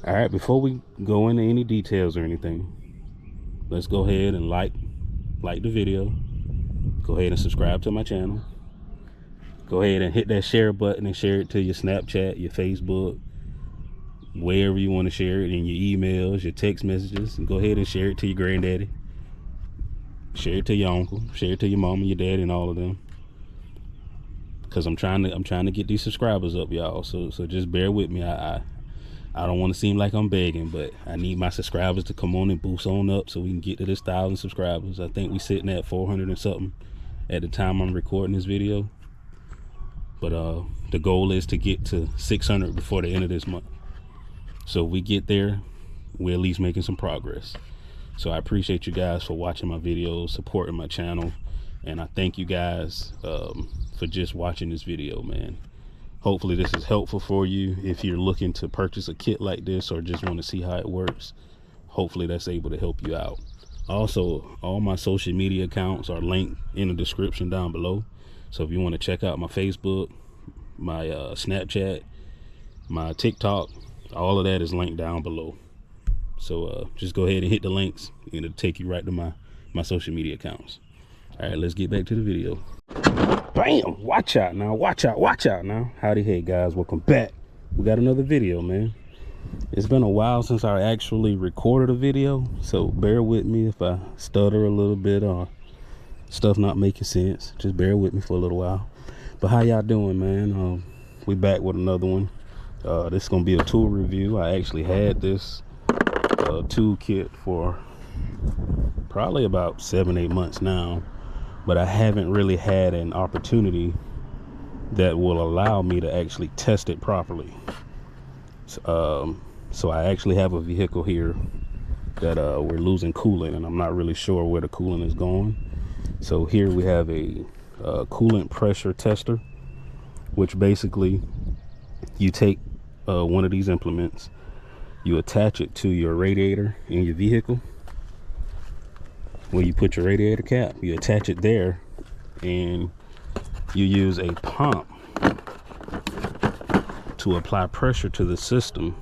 All right, before we go into any details or anything, let's go ahead and like the video. Go ahead and subscribe to my channel. Go ahead and hit that share button and share it to your Snapchat, your Facebook, wherever you want to share it, in your emails, your text messages. And go ahead and share it to your granddaddy, share it to your uncle, share it to your mom and your dad and all of them. Because I'm trying to get these subscribers up, y'all. So just bear with me. I don't want to seem like I'm begging, but I need my subscribers to come on and boost on up so we can get to this 1,000 subscribers. I think we sitting at 400 and something at the time I'm recording this video. But the goal is to get to 600 before the end of this month. So if we get there, we're at least making some progress. So I appreciate you guys for watching my videos, supporting my channel, and I thank you guys for just watching this video, man. Hopefully this is helpful for you if you're looking to purchase a kit like this or just want to see how it works. Hopefully that's able to help you out. Also, all my social media accounts are linked in the description down below. So if you want to check out my Facebook, my Snapchat, my TikTok, all of that is linked down below. So just go ahead and hit the links and it'll take you right to my social media accounts. All right, let's get back to the video. Bam! Watch out now, watch out now. Howdy, hey guys, welcome back. We got another video, man. It's been a while since I actually recorded a video, so bear with me if I stutter a little bit or stuff not making sense. Just bear with me for a little while. But how y'all doing, man? We back with another one. This is gonna be a tool review. I actually had this tool kit for probably about 7-8 months now, but I haven't really had an opportunity that will allow me to actually test it properly. So I actually have a vehicle here that we're losing coolant, and I'm not really sure where the coolant is going. So here we have a coolant pressure tester, which basically you take one of these implements, you attach it to your radiator in your vehicle. Where you put your radiator cap, you attach it there, and you use a pump to apply pressure to the system.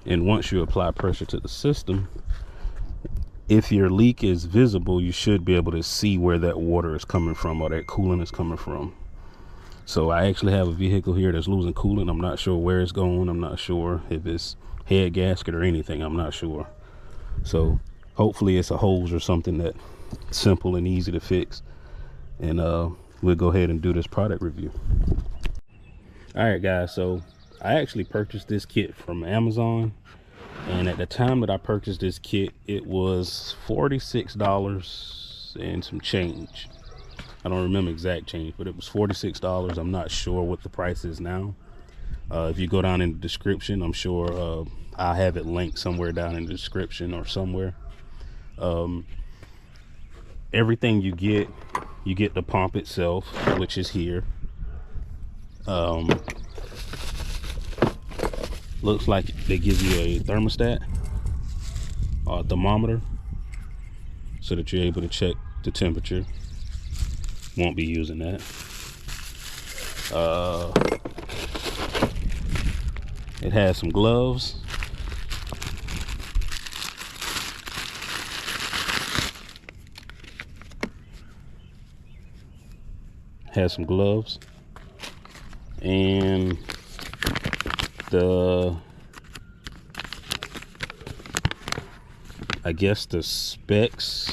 And once you apply pressure to the system, if your leak is visible, you should be able to see where that water is coming from or that coolant is coming from. So I actually have a vehicle here that's losing coolant. I'm not sure where it's going. I'm not sure if it's head gasket or anything. I'm not sure. So hopefully it's a hose or something that's simple and easy to fix. And we'll go ahead and do this product review. All right, guys, so I actually purchased this kit from Amazon. And at the time that I purchased this kit, it was $46 and some change. I don't remember exact change, but it was $46. I'm not sure what the price is now. If you go down in the description, I'm sure I'll have it linked somewhere down in the description or somewhere. Everything you get the pump itself, which is here. Looks like they give you a thermostat or a thermometer so that you're able to check the temperature. Won't be using that. It has some gloves. Has some gloves, and I guess the specs.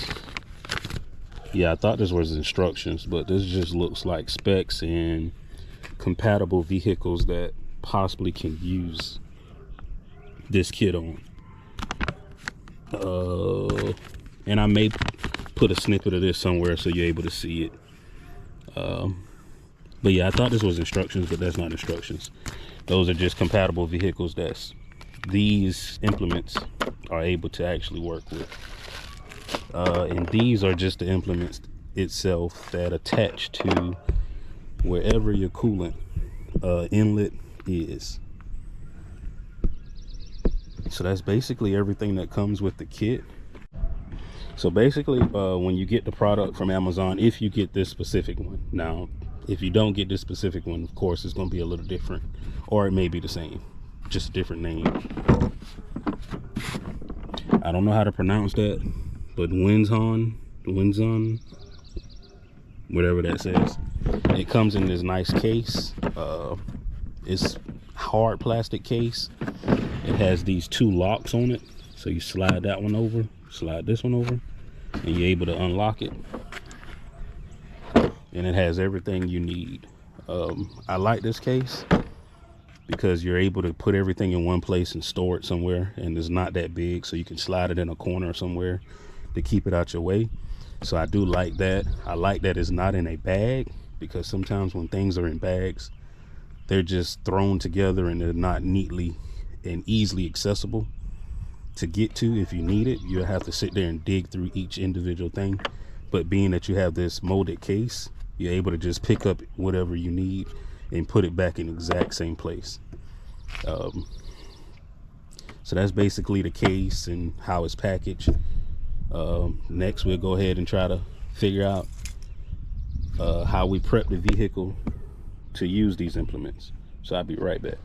Yeah, I thought this was instructions, but this just looks like specs and compatible vehicles that possibly can use this kit on. And I may put a snippet of this somewhere so you're able to see it. But yeah, I thought this was instructions, but that's not instructions. Those are just compatible vehicles that these implements are able to actually work with. And these are just the implements itself that attach to wherever your coolant inlet is. So that's basically everything that comes with the kit. So basically, when you get the product from Amazon, if you get this specific one, now if you don't get this specific one, of course it's going to be a little different, or it may be the same. just a different name. I don't know how to pronounce that, but Winzon, whatever that says. It comes in this nice case. It's hard plastic case. It has these 2 locks on it, so you slide that one over, slide this one over, and you're able to unlock it. And it has everything you need. I like this case because you're able to put everything in one place and store it somewhere, and it's not that big, so you can slide it in a corner or somewhere to keep it out your way. So I do like that. I like that it's not in a bag, because sometimes when things are in bags, they're just thrown together and they're not neatly and easily accessible to get to. If you need it, you'll have to sit there and dig through each individual thing. But being that you have this molded case, you're able to just pick up whatever you need and put it back in the exact same place. So that's basically the case and how it's packaged. Next, we'll go ahead and try to figure out how we prep the vehicle to use these implements. So I'll be right back.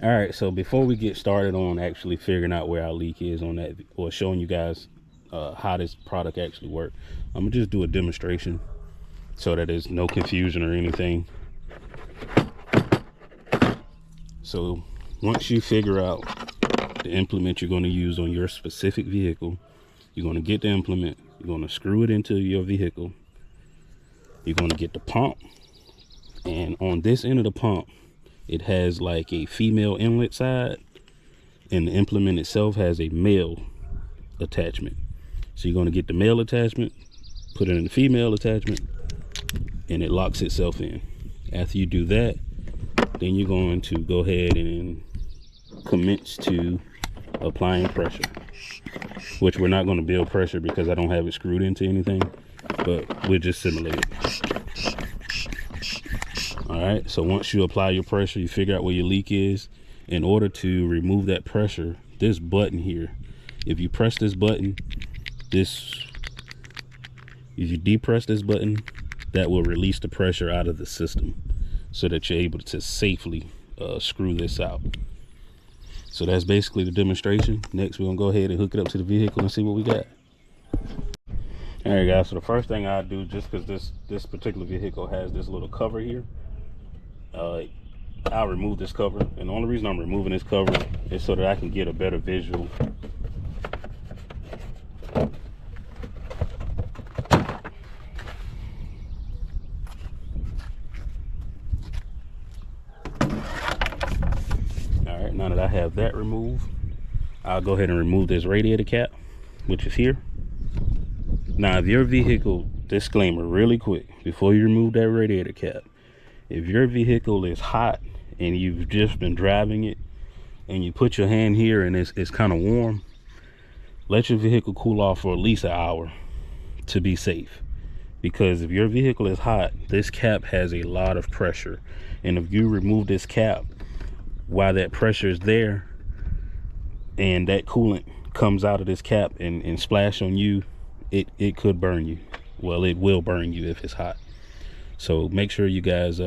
All right, so before we get started on actually figuring out where our leak is on that, or showing you guys how this product actually works, I'm gonna just do a demonstration so that there's no confusion or anything. So once you figure out the implement you're going to use on your specific vehicle, you're going to get the implement, you're going to screw it into your vehicle, you're going to get the pump, and on this end of the pump, it has like a female inlet side, and the implement itself has a male attachment. So you're going to get the male attachment, put it in the female attachment, and it locks itself in. After you do that, then you're going to go ahead and commence to applying pressure, which we're not going to build pressure because I don't have it screwed into anything, but we'll just simulate it. All right, so once you apply your pressure, you figure out where your leak is. In order to remove that pressure, this button here, if you press this button, if you depress this button, that will release the pressure out of the system so that you're able to safely screw this out. So that's basically the demonstration. Next, we're gonna go ahead and hook it up to the vehicle and see what we got. All right, guys, so the first thing I do, just because this particular vehicle has this little cover here, I'll remove this cover. And the only reason I'm removing this cover is so that I can get a better visual. All right, now that I have that removed, I'll go ahead and remove this radiator cap, which is here. Now, if your vehicle, disclaimer really quick, before you remove that radiator cap, if your vehicle is hot and you've just been driving it and you put your hand here and it's kind of warm, let your vehicle cool off for at least an hour to be safe. Because if your vehicle is hot, this cap has a lot of pressure, and if you remove this cap while that pressure is there and that coolant comes out of this cap and splash on you, it could burn you. Well, it will burn you if it's hot. So make sure you guys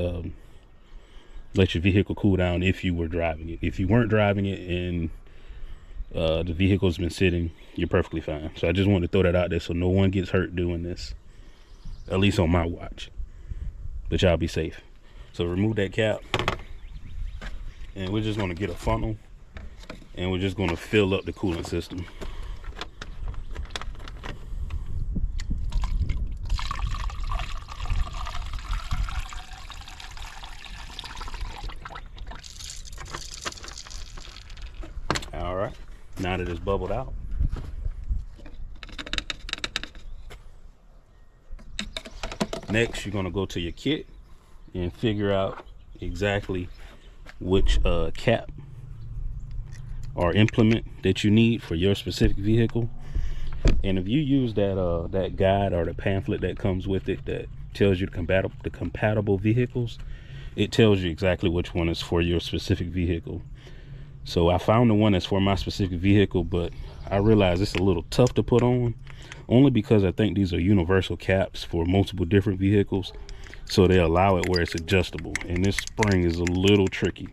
let your vehicle cool down if you were driving it. If you weren't driving it and the vehicle's been sitting, you're perfectly fine. So I just wanted to throw that out there so no one gets hurt doing this, at least on my watch. But y'all be safe. So remove that cap, and we're just going to get a funnel, and we're just going to fill up the coolant system. All right, now that it's bubbled out, next you're going to go to your kit and figure out exactly which cap or implement that you need for your specific vehicle. And if you use that guide or the pamphlet that comes with it that tells you the compatible vehicles, it tells you exactly which one is for your specific vehicle. So I found the one that's for my specific vehicle, but I realized it's a little tough to put on, only because I think these are universal caps for multiple different vehicles. So they allow it where it's adjustable, and this spring is a little tricky.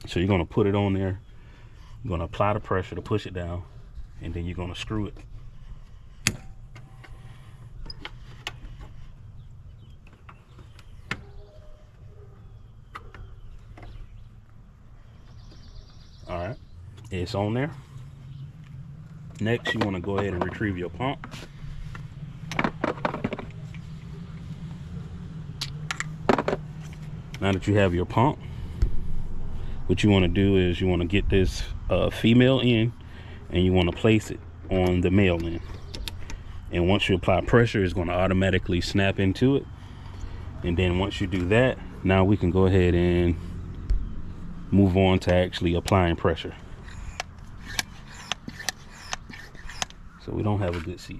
So you're gonna put it on there, you're gonna apply the pressure to push it down, and then you're gonna screw it. All right, it's on there. Next, you want to go ahead and retrieve your pump. Now that you have your pump, what you want to do is you want to get this female end, and you want to place it on the male end. And once you apply pressure, it's going to automatically snap into it. And then once you do that, now we can go ahead and move on to actually applying pressure. So we don't have a good seal.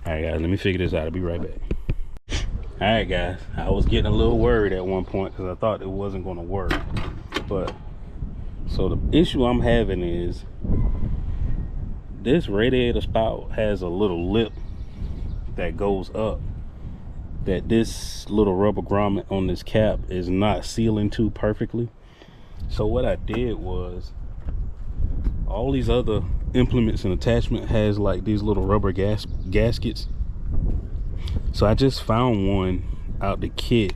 All right, guys, let me figure this out. I'll be right back. All right, guys, I was getting a little worried at one point because I thought it wasn't going to work. But so the issue I'm having is this radiator spout has a little lip that goes up that this little rubber grommet on this cap is not sealing to perfectly. So what I did was, all these other implements and attachment has like these little rubber gaskets. So I just found one out the kit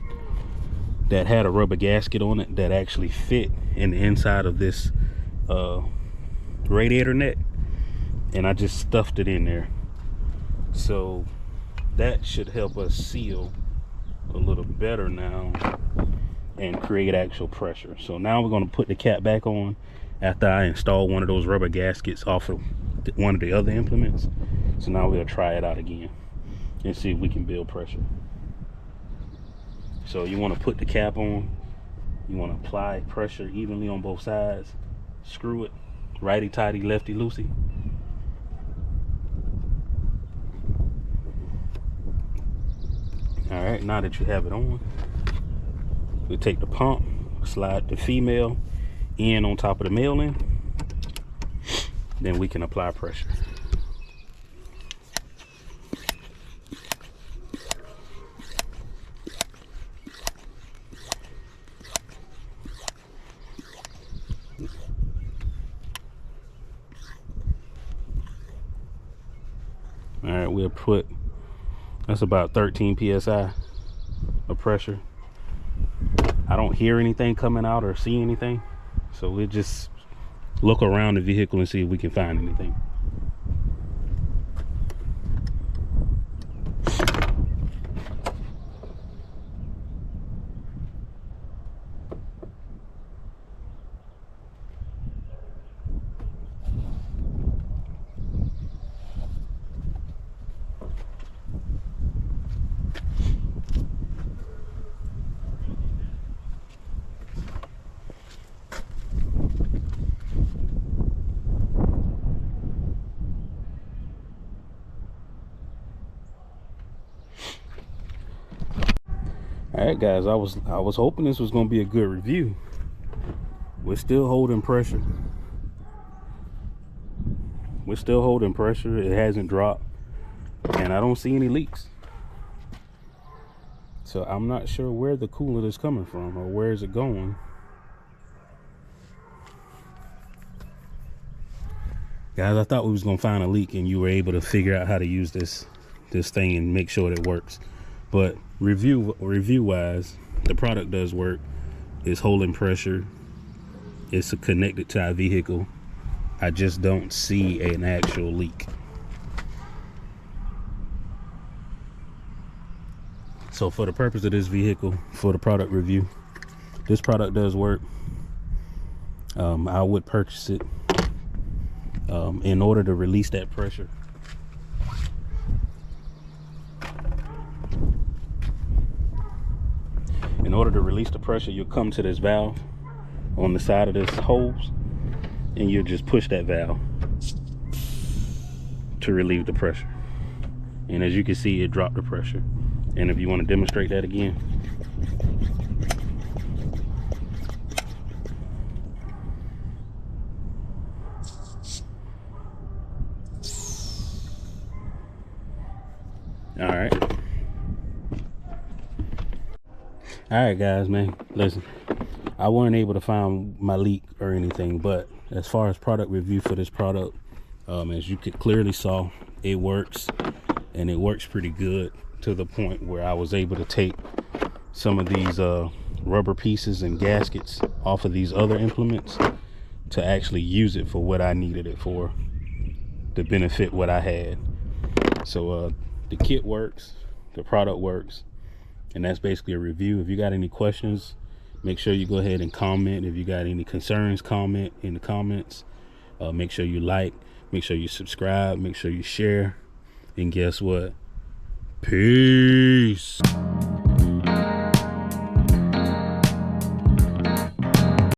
that had a rubber gasket on it that actually fit in the inside of this radiator neck, and I just stuffed it in there. So that should help us seal a little better now and create actual pressure. So now we're going to put the cap back on after I install one of those rubber gaskets off of one of the other implements. So now we'll try it out again and see if we can build pressure. So you want to put the cap on, you want to apply pressure evenly on both sides, screw it righty tighty lefty loosey. All right, now that you have it on, we take the pump, slide the female end on top of the male end, then we can apply pressure. All right, we'll put, that's about 13 psi of pressure. I don't hear anything coming out or see anything, so we'll just look around the vehicle and see if we can find anything. All right, guys, I was hoping this was going to be a good review. We're still holding pressure. We're still holding pressure. It hasn't dropped, and I don't see any leaks. So I'm not sure where the coolant is coming from or where is it going. Guys, I thought we was gonna find a leak and you were able to figure out how to use this thing and make sure it works. But review wise, the product does work. It's holding pressure. It's connected to our vehicle. I just don't see an actual leak. So for the purpose of this vehicle, for the product review, this product does work. I would purchase it in order to release that pressure. In order to release the pressure, you'll come to this valve on the side of this hose, and you'll just push that valve to relieve the pressure. And as you can see, it dropped the pressure. And if you want to demonstrate that again, right, guys, man, listen, I weren't able to find my leak or anything, but as far as product review for this product, as you could clearly saw, it works, and it works pretty good, to the point where I was able to take some of these rubber pieces and gaskets off of these other implements to actually use it for what I needed it for, to benefit what I had. So the kit works, the product works, and that's basically a review. If you got any questions, make sure you go ahead and comment. If you got any concerns, comment in the comments. Make sure you like, make sure you subscribe, make sure you share, and guess what? Peace.